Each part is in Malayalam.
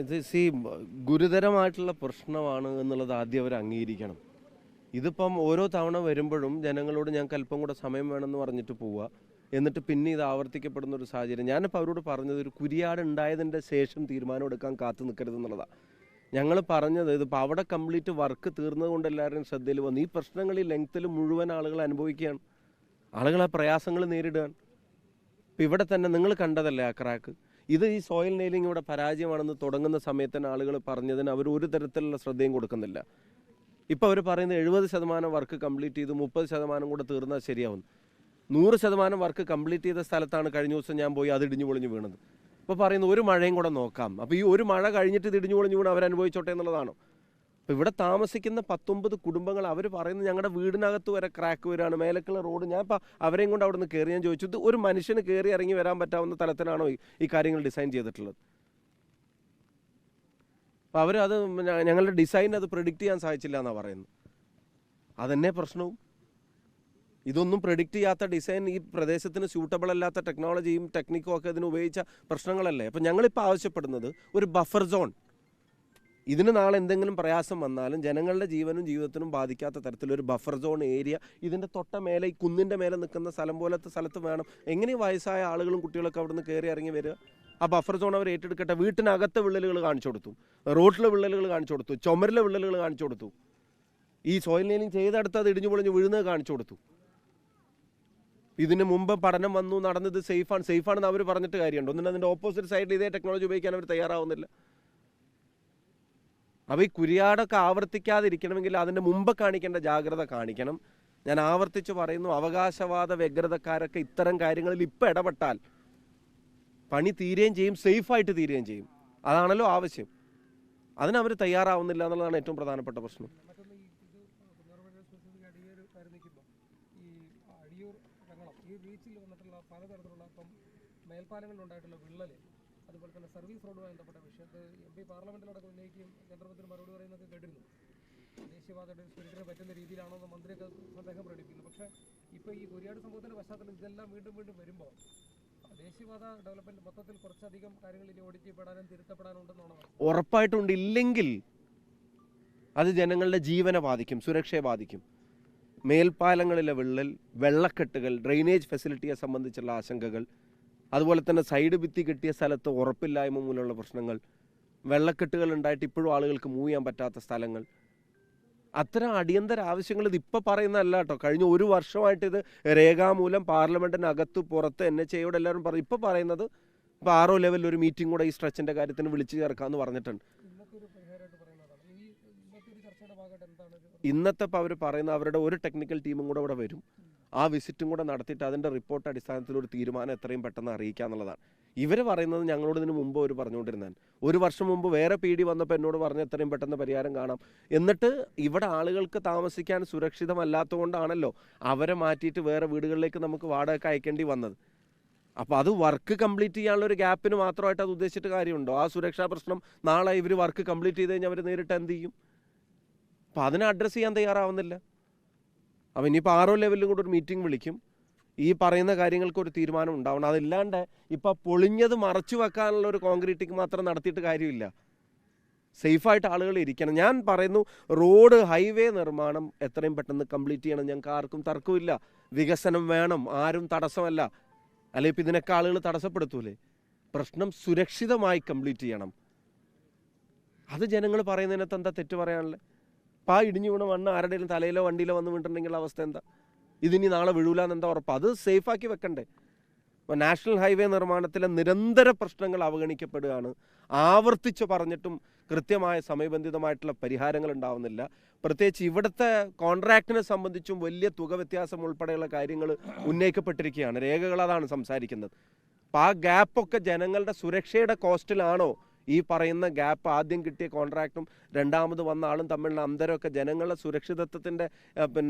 ഇത് ഗുരുതരമായിട്ടുള്ള പ്രശ്നമാണ് എന്നുള്ളത് ആദ്യം അവർ അംഗീകരിക്കണം. ഇതിപ്പം ഓരോ തവണ വരുമ്പോഴും ജനങ്ങളോട് ഞങ്ങൾക്ക് അല്പം കൂടെ സമയം വേണമെന്ന് പറഞ്ഞിട്ട് പോവുക, എന്നിട്ട് പിന്നെ ഇത് ആവർത്തിക്കപ്പെടുന്ന ഒരു സാഹചര്യം. ഞാനിപ്പോൾ അവരോട് പറഞ്ഞത് ഒരു കുരിയാട് ഉണ്ടായതിൻ്റെ ശേഷം തീരുമാനം എടുക്കാൻ കാത്തു നിൽക്കരുത് എന്നുള്ളതാണ്. ഞങ്ങൾ പറഞ്ഞത് ഇതിപ്പോൾ അവിടെ കംപ്ലീറ്റ് വർക്ക് തീർന്നതുകൊണ്ട് എല്ലാവരുടെയും ശ്രദ്ധയിൽ വന്നു. ഈ പ്രശ്നങ്ങൾ ഈ ലെങ്ത്തിൽ മുഴുവൻ ആളുകൾ അനുഭവിക്കുകയാണ്, ആളുകൾ ആ പ്രയാസങ്ങൾ നേരിടുകയാണ്. ഇപ്പം ഇവിടെ തന്നെ നിങ്ങൾ കണ്ടതല്ലേ ആ ക്രാക്ക്. ഇത് ഈ സോയിൽ നെയിലിംഗ് ഇവിടെ പരാജയമാണെന്ന് തുടങ്ങുന്ന സമയത്തിന് ആളുകൾ പറഞ്ഞതിന് അവർ ഒരു തരത്തിലുള്ള ശ്രദ്ധയും കൊടുക്കുന്നില്ല. ഇപ്പോൾ അവർ പറയുന്നത് 70% വർക്ക് കംപ്ലീറ്റ് ചെയ്തു, 30% കൂടെ തീർന്നാൽ ശരിയാവുന്നു. 100% വർക്ക് കംപ്ലീറ്റ് ചെയ്ത സ്ഥലത്താണ് കഴിഞ്ഞ ദിവസം ഞാൻ പോയി അത് ഇടിഞ്ഞു പൊളിഞ്ഞ് വീണത്. ഇപ്പോൾ പറയുന്നു ഒരു മഴയും കൂടെ നോക്കാം. അപ്പോൾ ഈ ഒരു മഴ കഴിഞ്ഞിട്ട് ഇത് ഇടിഞ്ഞു പൊളിഞ്ഞ് വീണ് അവരനുഭവിച്ചോട്ടെ എന്നുള്ളതാണോ? അപ്പോൾ ഇവിടെ താമസിക്കുന്ന 19 കുടുംബങ്ങൾ അവർ പറയുന്നത് ഞങ്ങളുടെ വീടിനകത്ത് വരെ ക്രാക്ക് വരികയാണ്, മേലക്കുള്ള റോഡ്. ഞാൻ ഇപ്പോൾ അവരെയും കൊണ്ട് അവിടെ നിന്ന് കയറി ഞാൻ ചോദിച്ചു, ഇത് ഒരു മനുഷ്യന് കയറി ഇറങ്ങി വരാൻ പറ്റാവുന്ന തലത്തിലാണോ ഈ കാര്യങ്ങൾ ഡിസൈൻ ചെയ്തിട്ടുള്ളത്? അപ്പോൾ അവരത് ഞങ്ങളുടെ ഡിസൈൻ അത് പ്രെഡിക്റ്റ് ചെയ്യാൻ സാധിച്ചില്ല എന്നാണ് പറയുന്നത്. അതെന്നെ പ്രശ്നവും. ഇതൊന്നും പ്രെഡിക്റ്റ് ചെയ്യാത്ത ഡിസൈൻ, ഈ പ്രദേശത്തിന് സ്യൂട്ടബിൾ അല്ലാത്ത ടെക്നോളജിയും ടെക്നിക്കും ഒക്കെ ഇതിന് ഉപയോഗിച്ച പ്രശ്നങ്ങളല്ലേ. അപ്പം ഞങ്ങളിപ്പോൾ ആവശ്യപ്പെടുന്നത് ഒരു ബഫർ സോൺ. ഇതിന് നാളെ എന്തെങ്കിലും പ്രയാസം വന്നാലും ജനങ്ങളുടെ ജീവനും ജീവിതത്തിനും ബാധിക്കാത്ത തരത്തിലൊരു ബഫർ സോൺ ഏരിയ ഇതിൻ്റെ തൊട്ട മേലെ ഈ കുന്നിൻ്റെ മേലെ നിൽക്കുന്ന സ്ഥലം പോലത്തെ സ്ഥലത്ത് വേണം. എങ്ങനെ വയസ്സായ ആളുകളും കുട്ടികളൊക്കെ അവിടെ നിന്ന് കയറി ഇറങ്ങി വരിക? ആ ബഫർ സോൺ അവർ ഏറ്റെടുക്കട്ടെ. വീട്ടിനകത്തെ വിള്ളലുകൾ കാണിച്ചു കൊടുത്തു, റോഡിലെ വിള്ളലുകൾ കാണിച്ചു കൊടുത്തു, ചുമരിലെ വിള്ളലുകൾ കാണിച്ചു കൊടുത്തു, ഈ സോയിൽ നെയിലിംഗ് ചെയ്തെടുത്ത് അത് ഇടിഞ്ഞു പൊളിഞ്ഞ് വീഴുന്നത് കാണിച്ചു കൊടുത്തു. ഇതിന് മുമ്പ് പഠനം വന്നു നടന്നത് സേഫാണെന്ന് അവർ പറഞ്ഞിട്ട് കാര്യമുണ്ട്. ഒന്നിനും അതിൻ്റെ ഓപ്പോസിറ്റ് സൈഡിൽ ഇതേ ടെക്നോളജി ഉപയോഗിക്കാൻ അവർ തയ്യാറാവുന്നില്ല. അപ്പോൾ ഈ കുരിയാടൊക്കെ ആവർത്തിക്കാതിരിക്കണമെങ്കിൽ അതിൻ്റെ മുമ്പ് കാണിക്കേണ്ട ജാഗ്രത കാണിക്കണം. ഞാൻ ആവർത്തിച്ച് പറയുന്നു, അവകാശവാദ വ്യഗ്രതക്കാരൊക്കെ ഇത്തരം കാര്യങ്ങളിൽ ഇപ്പം ഇടപെട്ടാൽ പണി തീരുകയും ചെയ്യും, സേഫായിട്ട് തീരുകയും ചെയ്യും. അതാണല്ലോ ആവശ്യം. അതിനവർ തയ്യാറാവുന്നില്ല എന്നുള്ളതാണ് ഏറ്റവും പ്രധാനപ്പെട്ട പ്രശ്നം. മേൽപ്പാലങ്ങളിലുണ്ടായിട്ടുള്ള വിള്ളൽ, അതുപോലെ തന്നെ സർവീസ് റോഡുമായി ബന്ധപ്പെട്ട വിഷയത്ത് MP പാർലമെന്റിലടക്കം ഉന്നയിക്കുകയും കേന്ദ്രത്തിന് മറുപടി പറയുന്നതൊക്കെ കേട്ടിരുന്നു. ദേശീയവാദയുടെ സ്പിരിറ്റിന് പറ്റുന്ന രീതിയിലാണോ എന്ന് മന്ത്രിയൊക്കെ സന്ദേഹം പ്രകടിപ്പിക്കുന്നു. പക്ഷേ ഇപ്പോൾ ഈ കുരിയാട് സംഭവത്തിൻ്റെ പശ്ചാത്തലം ഇതെല്ലാം വീണ്ടും വരുമ്പോൾ ദേശീയവാദ ഡെവലപ്മെന്റ് മൊത്തത്തിൽ കുറച്ചധികം കാര്യങ്ങൾ ഇനി ഓഡിറ്റ് ചെയ്യപ്പെടാനും തിരുത്തപ്പെടാനുണ്ടെന്നാണ് ഉറപ്പായിട്ടുണ്ട്. ഇല്ലെങ്കിൽ അത് ജനങ്ങളുടെ ജീവനെ ബാധിക്കും, മൂലക്ഷയെ ബാധിക്കും. മേൽപ്പാലങ്ങളിലെ വിള്ളൽ, വെള്ളക്കെട്ടുകൾ, ഡ്രെയിനേജ് ഫെസിലിറ്റിയെ സംബന്ധിച്ചുള്ള ആശങ്കകൾ, അതുപോലെ തന്നെ സൈഡ് ഭിത്തി കിട്ടിയ സ്ഥലത്ത് ഉറപ്പില്ലായ്മ മൂലമുള്ള പ്രശ്നങ്ങൾ, വെള്ളക്കെട്ടുകൾ ഉണ്ടായിട്ട് ഇപ്പോഴും ആളുകൾക്ക് മൂവ് ചെയ്യാൻ പറ്റാത്ത സ്ഥലങ്ങൾ, അത്തരം അടിയന്തര ആവശ്യങ്ങൾ ഇതിപ്പോൾ പറയുന്നതല്ല കേട്ടോ. കഴിഞ്ഞ ഒരു വർഷമായിട്ട് ഇത് രേഖാമൂലം പാർലമെൻറ്റിനകത്ത് പുറത്ത് NHAയോട് എല്ലാവരും പറയും. ഇപ്പോൾ പറയുന്നത് ഇപ്പോൾ 6 ലെവലിൽ ഒരു മീറ്റിംഗ് കൂടെ ഈ സ്ട്രെച്ചിൻ്റെ കാര്യത്തിന് വിളിച്ചു ചേർക്കാമെന്ന് പറഞ്ഞിട്ടുണ്ട്. ഇന്നത്തെ ഇപ്പോൾ അവർ പറയുന്ന അവരുടെ ഒരു ടെക്നിക്കൽ ടീമും കൂടെ ഇവിടെ വരും. ആ വിസിറ്റും കൂടെ നടത്തിയിട്ട് അതിൻ്റെ റിപ്പോർട്ട് അടിസ്ഥാനത്തിൽ ഒരു തീരുമാനം എത്രയും പെട്ടെന്ന് അറിയിക്കുക എന്നുള്ളതാണ്. ഇവർ പറയുന്നത് ഞങ്ങളോട് ഇതിന് മുമ്പ് അവർ പറഞ്ഞുകൊണ്ടിരുന്നതാണ്. ഒരു വർഷം മുമ്പ് വേറെ PD വന്നപ്പോൾ എന്നോട് പറഞ്ഞ് എത്രയും പെട്ടെന്ന് പരിഹാരം കാണാം. എന്നിട്ട് ഇവിടെ ആളുകൾക്ക് താമസിക്കാൻ സുരക്ഷിതമല്ലാത്തതുകൊണ്ടാണല്ലോ അവരെ മാറ്റിയിട്ട് വേറെ വീടുകളിലേക്ക് നമുക്ക് വാടക അയക്കേണ്ടി വന്നത്. അപ്പോൾ അത് വർക്ക് കംപ്ലീറ്റ് ചെയ്യാനുള്ള ഒരു ഗ്യാപ്പിന് മാത്രമായിട്ട് അത് ഉദ്ദേശിച്ചിട്ട് കാര്യമുണ്ടോ? ആ സുരക്ഷാ പ്രശ്നം നാളെ ഇവർ വർക്ക് കംപ്ലീറ്റ് ചെയ്ത് കഴിഞ്ഞാൽ അവർ നേരിട്ട് എന്ത് ചെയ്യും? അപ്പോൾ അതിനെ അഡ്രസ്സ് ചെയ്യാൻ തയ്യാറാവുന്നില്ല. അപ്പോൾ ഇനിയിപ്പോൾ 6 ലെവലിലും കൂടെ ഒരു മീറ്റിംഗ് വിളിക്കും. ഈ പറയുന്ന കാര്യങ്ങൾക്ക് ഒരു തീരുമാനം ഉണ്ടാവണം. അതില്ലാണ്ട് ഇപ്പോൾ പൊളിഞ്ഞത് മറച്ചു വെക്കാനുള്ള ഒരു കോൺക്രീറ്റിംഗ് മാത്രം നടത്തിയിട്ട് കാര്യമില്ല. സേഫായിട്ട് ആളുകൾ ഇരിക്കണം. ഞാൻ പറയുന്നു, റോഡ് ഹൈവേ നിർമ്മാണം എത്രയും പെട്ടെന്ന് കംപ്ലീറ്റ് ചെയ്യണം. ഞങ്ങൾക്ക് ആർക്കും തർക്കമില്ല. വികസനം വേണം, ആരും തടസ്സമല്ല. അല്ലെങ്കിൽ ഇപ്പം ഇതിനൊക്കെ ആളുകൾ തടസ്സപ്പെടുത്തൂലേ? പ്രശ്നം സുരക്ഷിതമായി കംപ്ലീറ്റ് ചെയ്യണം. അത് ജനങ്ങൾ പറയുന്നതിനകത്ത് എന്താ തെറ്റ് പറയാനുള്ളത്? അപ്പോൾ ആ ഇടിഞ്ഞു വീണ മണ്ണ് ആരുടെയും തലയിലോ വണ്ടിയിലോ വന്ന് വീണിട്ടുണ്ടെങ്കിൽ അവസ്ഥ എന്താ? ഇതിനി നാളെ വീഴൂലെന്ന് എന്താ ഉറപ്പ്? അത് സേഫാക്കി വെക്കണ്ടേ? ഇപ്പോൾ നാഷണൽ ഹൈവേ നിർമ്മാണത്തിലെ നിരന്തര പ്രശ്നങ്ങൾ അവഗണിക്കപ്പെടുകയാണ്. ആവർത്തിച്ച് പറഞ്ഞിട്ടും കൃത്യമായ സമയബന്ധിതമായിട്ടുള്ള പരിഹാരങ്ങൾ ഉണ്ടാവുന്നില്ല. പ്രത്യേകിച്ച് ഇവിടുത്തെ കോൺട്രാക്റ്റിനെ സംബന്ധിച്ചും വലിയ തുക വ്യത്യാസം ഉൾപ്പെടെയുള്ള കാര്യങ്ങൾ ഉന്നയിക്കപ്പെട്ടിരിക്കുകയാണ്. രേഖകൾ അതാണ് സംസാരിക്കുന്നത്. അപ്പോൾ ആ ഗ്യാപ്പൊക്കെ ജനങ്ങളുടെ സുരക്ഷയുടെ കോസ്റ്റിലാണോ ഈ പറയുന്ന ഗ്യാപ്പ്? ആദ്യം കിട്ടിയ കോൺട്രാക്റ്റും രണ്ടാമത് വന്ന ആളും തമ്മിലുള്ള അന്തരമൊക്കെ ജനങ്ങളുടെ സുരക്ഷിതത്വത്തിൻ്റെ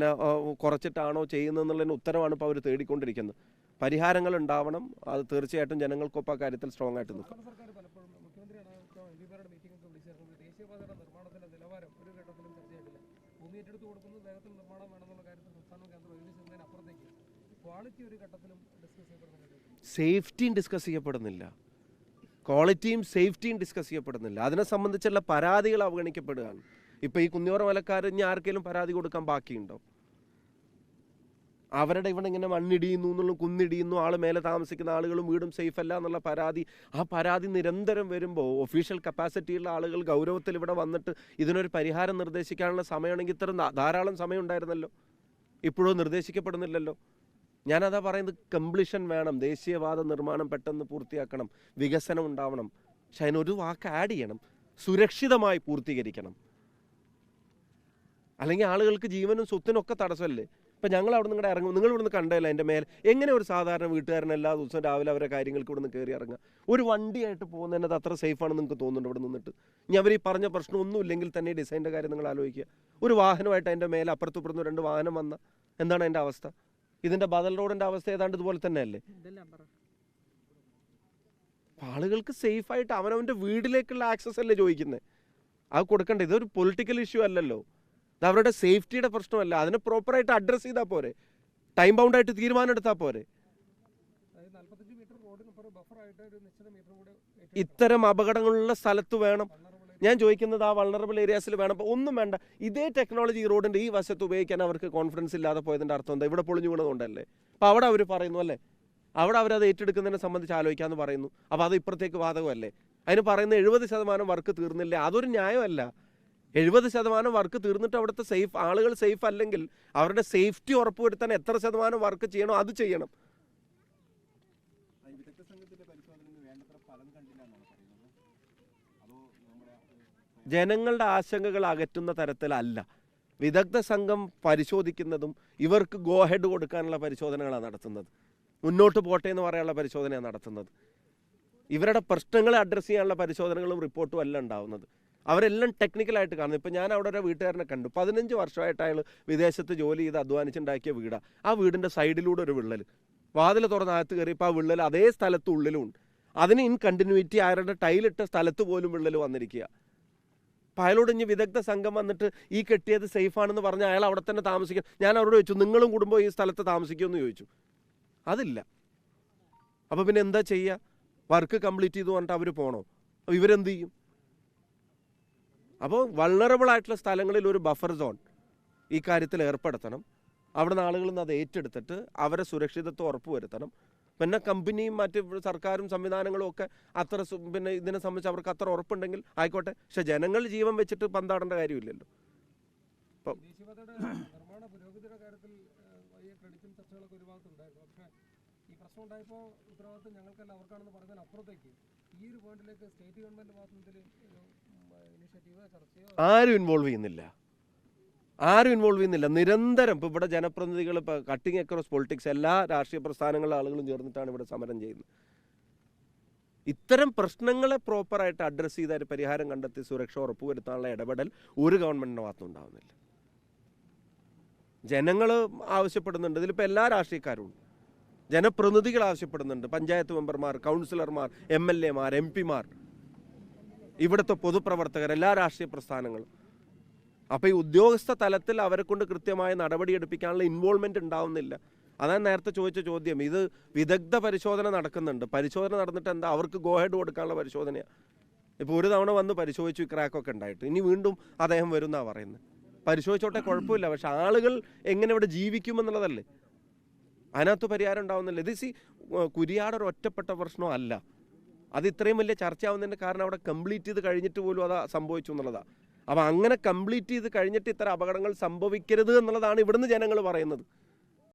കുറച്ചിട്ടാണോ ചെയ്യുന്നതെന്നുള്ളതിന് ഉത്തരവാണ് ഇപ്പോൾ അവർ തേടിക്കൊണ്ടിരിക്കുന്നത്. പരിഹാരങ്ങൾ ഉണ്ടാവണം. അത് തീർച്ചയായിട്ടും ജനങ്ങൾക്കൊപ്പം കാര്യത്തിൽ സ്ട്രോങ് ആയിട്ട് നിൽക്കും. സേഫ്റ്റിയും ഡിസ്കസ് ചെയ്യപ്പെടുന്നില്ല. ക്വാളിറ്റിയും സേഫ്റ്റിയും ഡിസ്കസ് ചെയ്യപ്പെടുന്നില്ല. അതിനെ സംബന്ധിച്ചുള്ള പരാതികൾ അവഗണിക്കപ്പെടുകയാണ്. ഇപ്പോൾ ഈ കുന്നിയോറ മലക്കാർ ഇനി ആർക്കെങ്കിലും പരാതി കൊടുക്കാൻ ബാക്കിയുണ്ടോ? അവരുടെ ഇവിടെ ഇങ്ങനെ മണ്ണിടിയുന്നു എന്നുള്ള, കുന്നിടിയുന്നു, ആൾ മേലെ താമസിക്കുന്ന ആളുകളും വീടും സേഫ് അല്ല എന്നുള്ള പരാതി, ആ പരാതി നിരന്തരം വരുമ്പോൾ ഒഫീഷ്യൽ കപ്പാസിറ്റിയുള്ള ആളുകൾ ഗൗരവത്തിൽ ഇവിടെ വന്നിട്ട് ഇതിനൊരു പരിഹാരം നിർദ്ദേശിക്കാനുള്ള സമയമാണെങ്കിൽ ഇത്ര ധാരാളം സമയം ഉണ്ടായിരുന്നല്ലോ. ഇപ്പോഴും നിർദ്ദേശിക്കപ്പെടുന്നില്ലല്ലോ. ഞാനതാ പറയുന്നത്, കംപ്ലീഷൻ വേണം. ദേശീയപാത നിർമ്മാണം പെട്ടെന്ന് പൂർത്തിയാക്കണം, വികസനം ഉണ്ടാവണം. പക്ഷെ അതിനൊരു വാക്ക് ആഡ് ചെയ്യണം, സുരക്ഷിതമായി പൂർത്തീകരിക്കണം. അല്ലെങ്കിൽ ആളുകൾക്ക് ജീവനും സ്വത്തിനും ഒക്കെ തടസ്സമല്ലേ? ഇപ്പം ഞങ്ങൾ അവിടെ നിന്ന് ഇറങ്ങും, നിങ്ങൾ ഇവിടുന്ന് കണ്ടല്ല എൻ്റെ മേൽ എങ്ങനെ ഒരു സാധാരണ വീട്ടുകാരൻ എല്ലാ ദിവസവും രാവിലെ അവരെ കാര്യങ്ങൾക്ക് ഇവിടെ നിന്ന് കയറി ഇറങ്ങുക? ഒരു വണ്ടിയായിട്ട് പോകുന്നതിനത് അത്ര സേഫാണെന്ന് നിങ്ങൾക്ക് തോന്നുന്നുണ്ട് ഇവിടെ നിന്നിട്ട്? ഇനി അവർ ഈ പറഞ്ഞ പ്രശ്നമൊന്നും ഇല്ലെങ്കിൽ തന്നെ ഡിസൈൻ്റെ കാര്യം നിങ്ങൾ ആലോചിക്കുക. ഒരു വാഹനമായിട്ട് അതിൻ്റെ മേലെ അപ്പുറത്തുപ്പുറത്തും 2 വാഹനം വന്ന എന്താണ് അതിൻ്റെ അവസ്ഥ? ഇതിൻ്റെ ബദൽ റോഡിൻ്റെ അവസ്ഥ ഏതാണ്ട് ഇതുപോലെ തന്നെയല്ലേ? ആളുകൾക്ക് സേഫായിട്ട് അവനവൻ്റെ വീട്ടിലേക്കുള്ള ആക്സസ് അല്ലേ ചോദിക്കുന്നത്? അത് കൊടുക്കണ്ടേ? ഇതൊരു പൊളിറ്റിക്കൽ ഇഷ്യൂ അല്ലല്ലോ, ഇത് അവരുടെ സേഫ്റ്റിയുടെ പ്രശ്നമല്ല. അതിനെ പ്രോപ്പറായിട്ട് അഡ്രസ്സ് ചെയ്താൽ പോരെ, ടൈം ബൗണ്ടായിട്ട് തീരുമാനം എടുത്താൽ പോരെ. ഇത്തരം അപകടങ്ങളുള്ള സ്ഥലത്ത് വേണം. ഞാൻ ചോദിക്കുന്നത് ആ വൾണറബിൾ ഏരിയാസിൽ വേണം. അപ്പോൾ ഒന്നും വേണ്ട, ഇതേ ടെക്നോളജി ഈ റോഡിൻ്റെ ഈ വശത്ത് ഉപയോഗിക്കാൻ അവർക്ക് കോൺഫിഡൻസ് ഇല്ലാതെ പോയതിൻ്റെ അർത്ഥം എന്താ? ഇവിടെ പൊളിഞ്ഞു വീണതുകൊണ്ടല്ലേ? അപ്പോൾ അവിടെ അവർ പറയുന്നു അല്ലേ, അവിടെ അവരത് ഏറ്റെടുക്കുന്നതിനെ സംബന്ധിച്ച് ആലോചിക്കാമെന്ന് പറയുന്നു. അപ്പോൾ അത് ഇപ്പുറത്തേക്ക് ബാധകമല്ലേ? അതിന് പറയുന്ന 70% വർക്ക് തീർന്നില്ല, അതൊരു ന്യായമല്ല. 70% വർക്ക് തീർന്നിട്ട് അവിടുത്തെ ആളുകൾ സേഫ് അല്ലെങ്കിൽ അവരുടെ സേഫ്റ്റി ഉറപ്പുവരുത്താൻ എത്ര ശതമാനം വർക്ക് ചെയ്യണോ അത് ചെയ്യണം. ജനങ്ങളുടെ ആശങ്കകൾ അകറ്റുന്ന തരത്തിലല്ല വിദഗ്ധ സംഘം പരിശോധിക്കുന്നതും ഇവർക്ക് ഗോ ഹെഡ് കൊടുക്കാനുള്ള പരിശോധനകളാണ് നടത്തുന്നത്. മുന്നോട്ട് പോട്ടെ എന്ന് പറയാനുള്ള പരിശോധനയാണ് നടത്തുന്നത്. ഇവരുടെ പ്രശ്നങ്ങളെ അഡ്രസ്സ് ചെയ്യാനുള്ള പരിശോധനകളും റിപ്പോർട്ടും അല്ല ഉണ്ടാവുന്നത്. അവരെല്ലാം ടെക്നിക്കലായിട്ട് കാണുന്നത്. ഇപ്പം ഞാൻ അവിടെ ഒരു വീട്ടുകാരനെ കണ്ടു, 15 വർഷമായിട്ട് അയാൾ വിദേശത്ത് ജോലി ചെയ്ത് അധ്വാനിച്ചുണ്ടാക്കിയ വീടാണ്. ആ വീടിൻ്റെ സൈഡിലൂടെ ഒരു വിള്ളൽ, വാതിൽ തുറന്നകത്ത് കയറിയപ്പോൾ ആ വിള്ളൽ അതേ സ്ഥലത്ത് ഉള്ളിലുമുണ്ട്. അതിന് ഇൻ കണ്ടിന്യൂറ്റി അയാളുടെ ടൈലിട്ട സ്ഥലത്ത് പോലും വിള്ളൽ വന്നിരിക്കുക. അപ്പോൾ അയാളോട് ഇനി വിദഗ്ധ സംഘം വന്നിട്ട് ഈ കെട്ടിയത് സേഫാണെന്ന് പറഞ്ഞാൽ അയാൾ അവിടെ തന്നെ താമസിക്കും. ഞാൻ അവരോട് ചോദിച്ചു, നിങ്ങളും കുടുംബം ഈ സ്ഥലത്ത് താമസിക്കുമെന്ന് ചോദിച്ചു. അതില്ല. അപ്പോൾ പിന്നെ എന്താ ചെയ്യുക? വർക്ക് കംപ്ലീറ്റ് ചെയ്തു പറഞ്ഞിട്ട് അവർ പോകണോ? അപ്പോൾ ഇവരെന്ത് ചെയ്യും? അപ്പോൾ വൾണറബിൾ ആയിട്ടുള്ള സ്ഥലങ്ങളിൽ ഒരു ബഫർ സോൺ ഈ കാര്യത്തിൽ ഏർപ്പെടുത്തണം. അവിടെ നിന്ന് ആളുകളിൽ നിന്ന് അത് ഏറ്റെടുത്തിട്ട് അവരെ സുരക്ഷിതത്വം ഉറപ്പുവരുത്തണം. പിന്നെ കമ്പനിയും മറ്റ് സർക്കാരും സംവിധാനങ്ങളും ഒക്കെ അത്ര പിന്നെ ഇതിനെ സംബന്ധിച്ച് അവർക്ക് അത്ര ഉറപ്പുണ്ടെങ്കിൽ ആയിക്കോട്ടെ. പക്ഷെ ജനങ്ങൾ ജീവൻ വെച്ചിട്ട് പന്താടേണ്ട കാര്യമില്ലല്ലോ. ഇപ്പം നിർമ്മാണ പുരോഗതിയുടെ കാര്യത്തിൽ വലിയ ക്രെഡിറ്റും ചർച്ചകളൊക്കെ ഒരു ഭാഗത്തുണ്ടായിരുന്നു. പക്ഷേ ഈ പ്രശ്നം ഉണ്ടായപ്പോൾ ഉത്തരവാദിത്വം ഞങ്ങൾക്കല്ല അവർക്കാണെന്ന് പറഞ്ഞാൽ അപ്പുറത്തേക്ക് ഈ ഒരു പോയിന്റിലേക്ക് സ്റ്റേറ്റ് ഗവൺമെന്റ് ഭാഗത്ത് ഇനിഷ്യേറ്റീവോ ചർച്ചയോ ആരും ഇൻവോൾവ് ചെയ്യുന്നില്ല. നിരന്തരം ഇപ്പോൾ ഇവിടെ ജനപ്രതിനിധികൾ, ഇപ്പോൾ കട്ടിങ് അക്രോസ് പൊളിറ്റിക്സ്, എല്ലാ രാഷ്ട്രീയ പ്രസ്ഥാനങ്ങളിലെ ആളുകളും ചേർന്നിട്ടാണ് ഇവിടെ സമരം ചെയ്യുന്നത്. ഇത്തരം പ്രശ്നങ്ങളെ പ്രോപ്പറായിട്ട് അഡ്രസ്സ് ചെയ്ത് ഒരു പരിഹാരം കണ്ടെത്തി സുരക്ഷ ഉറപ്പുവരുത്താനുള്ള ഇടപെടൽ ഒരു ഗവൺമെൻറ്റിൻ്റെ ഭാഗത്തുണ്ടാവുന്നില്ല. ജനങ്ങൾ ആവശ്യപ്പെടുന്നുണ്ട്, ഇതിലിപ്പോൾ എല്ലാ രാഷ്ട്രീയക്കാരും ഉണ്ട്. ജനപ്രതിനിധികൾ ആവശ്യപ്പെടുന്നുണ്ട്, പഞ്ചായത്ത് മെമ്പർമാർ, കൗൺസിലർമാർ, MLA മാർ, MP മാർ, ഇവിടുത്തെ പൊതുപ്രവർത്തകർ, എല്ലാ രാഷ്ട്രീയ പ്രസ്ഥാനങ്ങളും. അപ്പോൾ ഈ ഉദ്യോഗസ്ഥ തലത്തിൽ അവരെ കൊണ്ട് കൃത്യമായ നടപടിയെടുപ്പിക്കാനുള്ള ഇൻവോൾവ്മെൻറ്റ് ഉണ്ടാവുന്നില്ല. അതാണ് നേരത്തെ ചോദിച്ച ചോദ്യം. ഇത് വിദഗ്ധ പരിശോധന നടക്കുന്നുണ്ട്. പരിശോധന നടന്നിട്ട് എന്താ? അവർക്ക് ഗോ ഹെഡ് കൊടുക്കാനുള്ള പരിശോധനയാണ്. ഇപ്പോൾ ഒരു തവണ വന്ന് പരിശോധിച്ചു, ക്രാക്കൊക്കെ ഉണ്ടായിട്ട്, ഇനി വീണ്ടും അദ്ദേഹം വരുമെന്നാണ് പറയുന്നത്. പരിശോധിച്ചോട്ടെ, കുഴപ്പമില്ല. പക്ഷെ ആളുകൾ എങ്ങനെ ഇവിടെ ജീവിക്കുമെന്നുള്ളതല്ലേ, അതിനകത്ത് പരിഹാരം ഉണ്ടാവുന്നില്ല. ഇത് കുരിയാട് ഒരു ഒറ്റപ്പെട്ട പ്രശ്നമല്ല. അത് ഇത്രയും വലിയ ചർച്ചയാവുന്നതിൻ്റെ കാരണം അവിടെ കംപ്ലീറ്റ് ചെയ്ത് കഴിഞ്ഞിട്ട് പോലും അത് സംഭവിച്ചു എന്നുള്ളതാണ്. അപ്പോൾ അങ്ങനെ കംപ്ലീറ്റ് ചെയ്ത് കഴിഞ്ഞിട്ട് ഇത്തരം അപകടങ്ങൾ സംഭവിക്കരുത് എന്നുള്ളതാണ് ഇവിടുന്ന് ജനങ്ങൾ പറയുന്നത്.